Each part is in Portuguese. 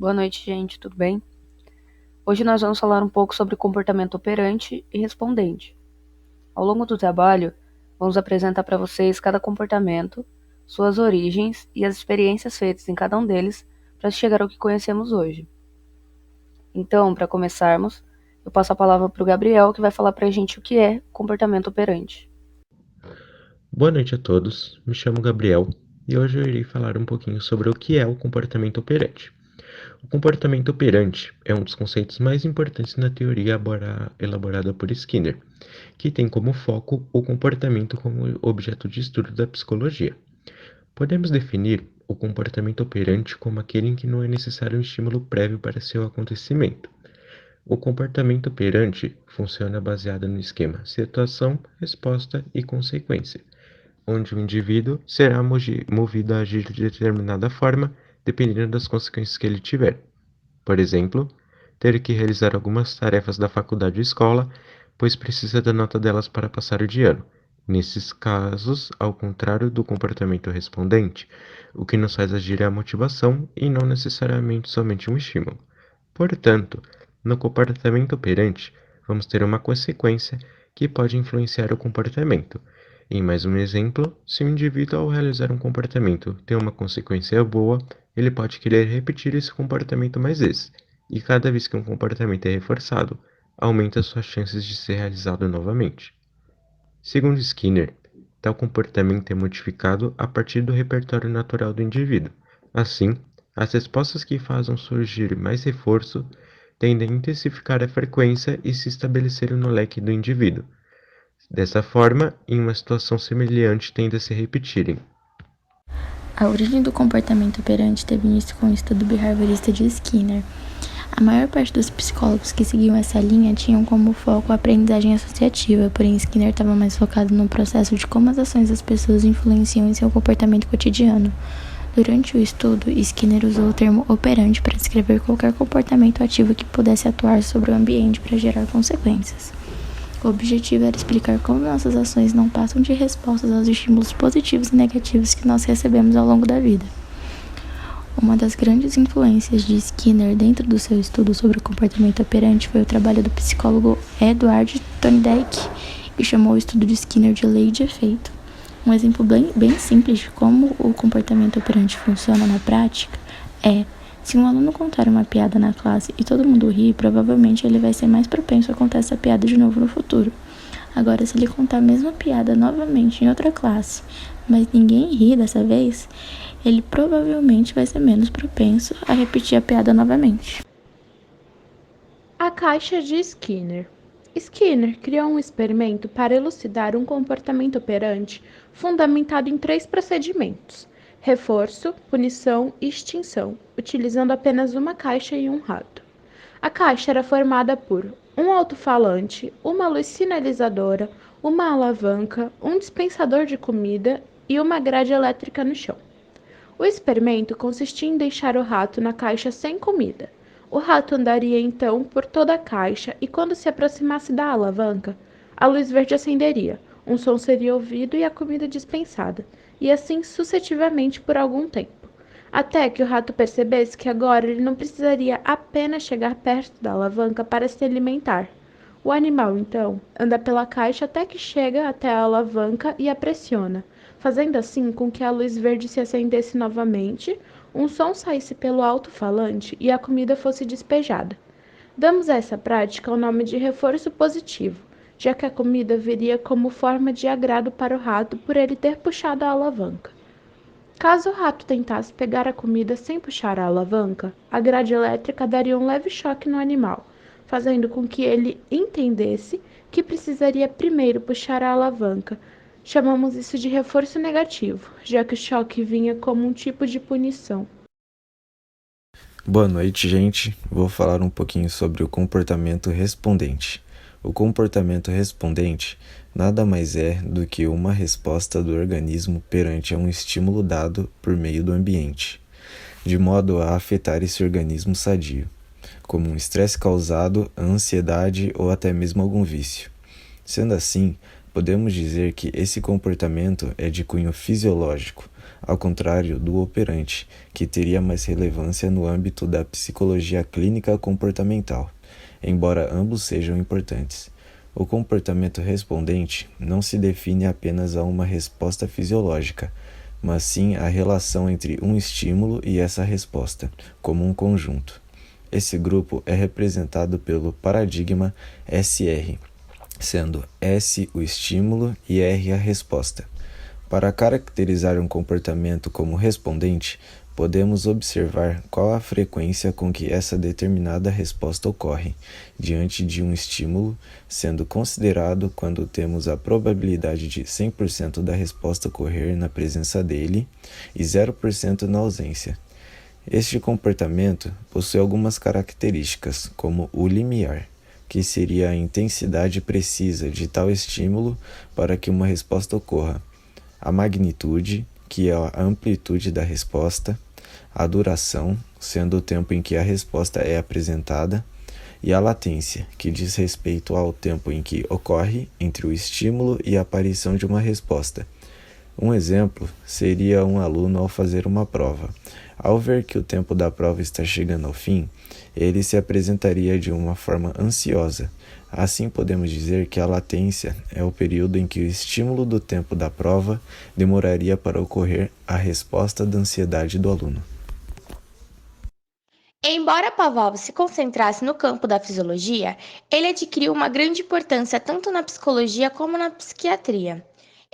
Boa noite, gente, tudo bem? Hoje nós vamos falar um pouco sobre comportamento operante e respondente. Ao longo do trabalho, vamos apresentar para vocês cada comportamento, suas origens e as experiências feitas em cada um deles para chegar ao que conhecemos hoje. Então, para começarmos, eu passo a palavra para o Gabriel, que vai falar para a gente o que é comportamento operante. Boa noite a todos, me chamo Gabriel e hoje eu irei falar um pouquinho sobre o que é o comportamento operante. O comportamento operante é um dos conceitos mais importantes na teoria elaborada por Skinner, que tem como foco o comportamento como objeto de estudo da psicologia. Podemos definir o comportamento operante como aquele em que não é necessário um estímulo prévio para seu acontecimento. O comportamento operante funciona baseado no esquema situação, resposta e consequência, onde o indivíduo será movido a agir de determinada forma dependendo das consequências que ele tiver. Por exemplo, ter que realizar algumas tarefas da faculdade ou escola, pois precisa da nota delas para passar de ano. Nesses casos, ao contrário do comportamento respondente, o que nos faz agir é a motivação e não necessariamente somente um estímulo. Portanto, no comportamento operante, vamos ter uma consequência que pode influenciar o comportamento. Em mais um exemplo, se o indivíduo ao realizar um comportamento tem uma consequência boa, ele pode querer repetir esse comportamento mais vezes, e cada vez que um comportamento é reforçado, aumenta suas chances de ser realizado novamente. Segundo Skinner, tal comportamento é modificado a partir do repertório natural do indivíduo. Assim, as respostas que fazem surgir mais reforço tendem a intensificar a frequência e se estabeleceram no leque do indivíduo. Dessa forma, em uma situação semelhante tende a se repetirem. A origem do comportamento operante teve início com o estudo behaviorista de Skinner. A maior parte dos psicólogos que seguiam essa linha tinham como foco a aprendizagem associativa, porém Skinner estava mais focado no processo de como as ações das pessoas influenciam em seu comportamento cotidiano. Durante o estudo, Skinner usou o termo operante para descrever qualquer comportamento ativo que pudesse atuar sobre o ambiente para gerar consequências. O objetivo era explicar como nossas ações não passam de respostas aos estímulos positivos e negativos que nós recebemos ao longo da vida. Uma das grandes influências de Skinner dentro do seu estudo sobre o comportamento operante foi o trabalho do psicólogo Edward Thorndike, que chamou o estudo de Skinner de lei de efeito. Um exemplo bem simples de como o comportamento operante funciona na prática é: se um aluno contar uma piada na classe e todo mundo ri, provavelmente ele vai ser mais propenso a contar essa piada de novo no futuro. Agora, se ele contar a mesma piada novamente em outra classe, mas ninguém ri dessa vez, ele provavelmente vai ser menos propenso a repetir a piada novamente. A caixa de Skinner. Skinner criou um experimento para elucidar um comportamento operante fundamentado em 3 procedimentos: reforço, punição e extinção, utilizando apenas uma caixa e um rato. A caixa era formada por um alto-falante, uma luz sinalizadora, uma alavanca, um dispensador de comida e uma grade elétrica no chão. O experimento consistia em deixar o rato na caixa sem comida. O rato andaria então por toda a caixa e, quando se aproximasse da alavanca, a luz verde acenderia, um som seria ouvido e a comida dispensada, e assim sucessivamente por algum tempo, até que o rato percebesse que agora ele não precisaria apenas chegar perto da alavanca para se alimentar. O animal, então, anda pela caixa até que chega até a alavanca e a pressiona, fazendo assim com que a luz verde se acendesse novamente, um som saísse pelo alto-falante e a comida fosse despejada. Damos a essa prática o nome de reforço positivo, já que a comida viria como forma de agrado para o rato por ele ter puxado a alavanca. Caso o rato tentasse pegar a comida sem puxar a alavanca, a grade elétrica daria um leve choque no animal, fazendo com que ele entendesse que precisaria primeiro puxar a alavanca. Chamamos isso de reforço negativo, já que o choque vinha como um tipo de punição. Boa noite, gente. Vou falar um pouquinho sobre o comportamento respondente. O comportamento respondente nada mais é do que uma resposta do organismo perante a um estímulo dado por meio do ambiente, de modo a afetar esse organismo sadio, como um estresse causado, ansiedade ou até mesmo algum vício. Sendo assim, podemos dizer que esse comportamento é de cunho fisiológico, ao contrário do operante, que teria mais relevância no âmbito da psicologia clínica comportamental, embora ambos sejam importantes. O comportamento respondente não se define apenas a uma resposta fisiológica, mas sim a relação entre um estímulo e essa resposta, como um conjunto. Esse grupo é representado pelo paradigma SR, sendo S o estímulo e R a resposta. Para caracterizar um comportamento como respondente, podemos observar qual a frequência com que essa determinada resposta ocorre diante de um estímulo, sendo considerado quando temos a probabilidade de 100% da resposta ocorrer na presença dele e 0% na ausência. Este comportamento possui algumas características, como o limiar, que seria a intensidade precisa de tal estímulo para que uma resposta ocorra, a magnitude, que é a amplitude da resposta, a duração, sendo o tempo em que a resposta é apresentada, e a latência, que diz respeito ao tempo em que ocorre entre o estímulo e a aparição de uma resposta. Um exemplo seria um aluno ao fazer uma prova. Ao ver que o tempo da prova está chegando ao fim, ele se apresentaria de uma forma ansiosa. Assim, podemos dizer que a latência é o período em que o estímulo do tempo da prova demoraria para ocorrer a resposta da ansiedade do aluno. Embora Pavlov se concentrasse no campo da fisiologia, ele adquiriu uma grande importância tanto na psicologia como na psiquiatria.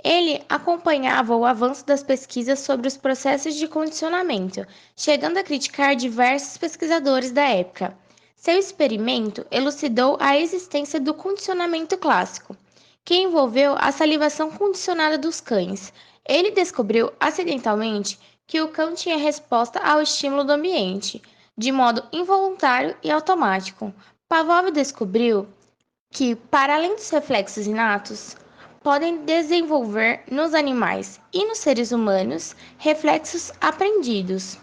Ele acompanhava o avanço das pesquisas sobre os processos de condicionamento, chegando a criticar diversos pesquisadores da época. Seu experimento elucidou a existência do condicionamento clássico, que envolveu a salivação condicionada dos cães. Ele descobriu acidentalmente que o cão tinha resposta ao estímulo do ambiente, de modo involuntário e automático. Pavlov descobriu que, para além dos reflexos inatos, podem desenvolver nos animais e nos seres humanos reflexos aprendidos.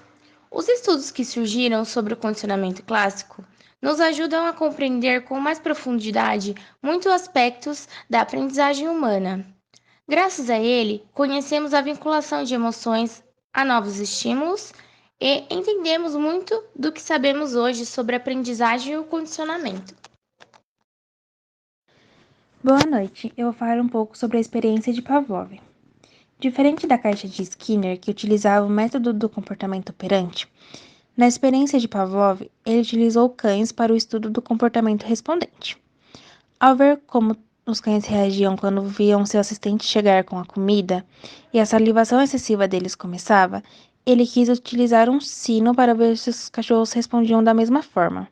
Os estudos que surgiram sobre o condicionamento clássico nos ajudam a compreender com mais profundidade muitos aspectos da aprendizagem humana. Graças a ele, conhecemos a vinculação de emoções a novos estímulos e entendemos muito do que sabemos hoje sobre a aprendizagem e o condicionamento. Boa noite, eu vou falar um pouco sobre a experiência de Pavlov. Diferente da caixa de Skinner, que utilizava o método do comportamento operante, na experiência de Pavlov, ele utilizou cães para o estudo do comportamento respondente. Ao ver como os cães reagiam quando viam seu assistente chegar com a comida e a salivação excessiva deles começava, ele quis utilizar um sino para ver se os cachorros respondiam da mesma forma.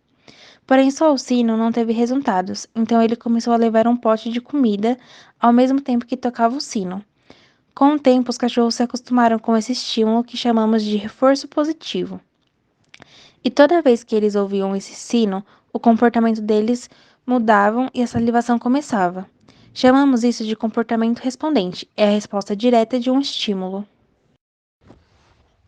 Porém, só o sino não teve resultados, então ele começou a levar um pote de comida ao mesmo tempo que tocava o sino. Com o tempo, os cachorros se acostumaram com esse estímulo que chamamos de reforço positivo. E toda vez que eles ouviam esse sino, o comportamento deles mudavam e a salivação começava. Chamamos isso de comportamento respondente, é a resposta direta de um estímulo.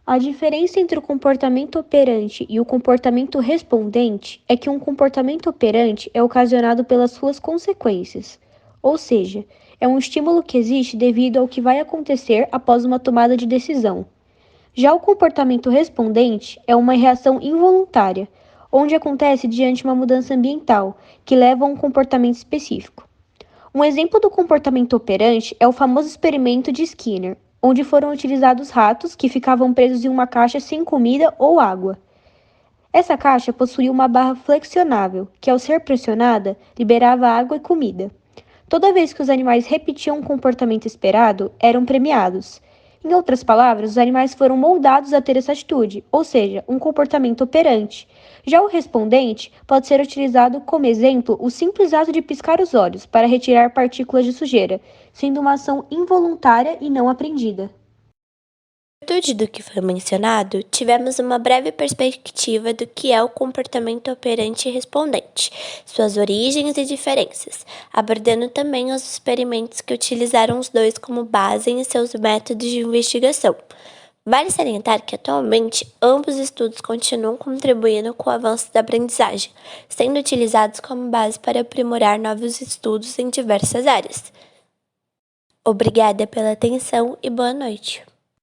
A diferença entre o comportamento operante e o comportamento respondente é que um comportamento operante é ocasionado pelas suas consequências, ou seja, é um estímulo que existe devido ao que vai acontecer após uma tomada de decisão. Já o comportamento respondente é uma reação involuntária, onde acontece diante de uma mudança ambiental, que leva a um comportamento específico. Um exemplo do comportamento operante é o famoso experimento de Skinner, onde foram utilizados ratos que ficavam presos em uma caixa sem comida ou água. Essa caixa possuía uma barra flexionável, que ao ser pressionada, liberava água e comida. Toda vez que os animais repetiam o comportamento esperado, eram premiados. Em outras palavras, os animais foram moldados a ter essa atitude, ou seja, um comportamento operante. Já o respondente pode ser utilizado como exemplo o simples ato de piscar os olhos para retirar partículas de sujeira, sendo uma ação involuntária e não aprendida. Em virtude do que foi mencionado, tivemos uma breve perspectiva do que é o comportamento operante e respondente, suas origens e diferenças, abordando também os experimentos que utilizaram os dois como base em seus métodos de investigação. Vale salientar que, atualmente, ambos estudos continuam contribuindo com o avanço da aprendizagem, sendo utilizados como base para aprimorar novos estudos em diversas áreas. Obrigada pela atenção e boa noite.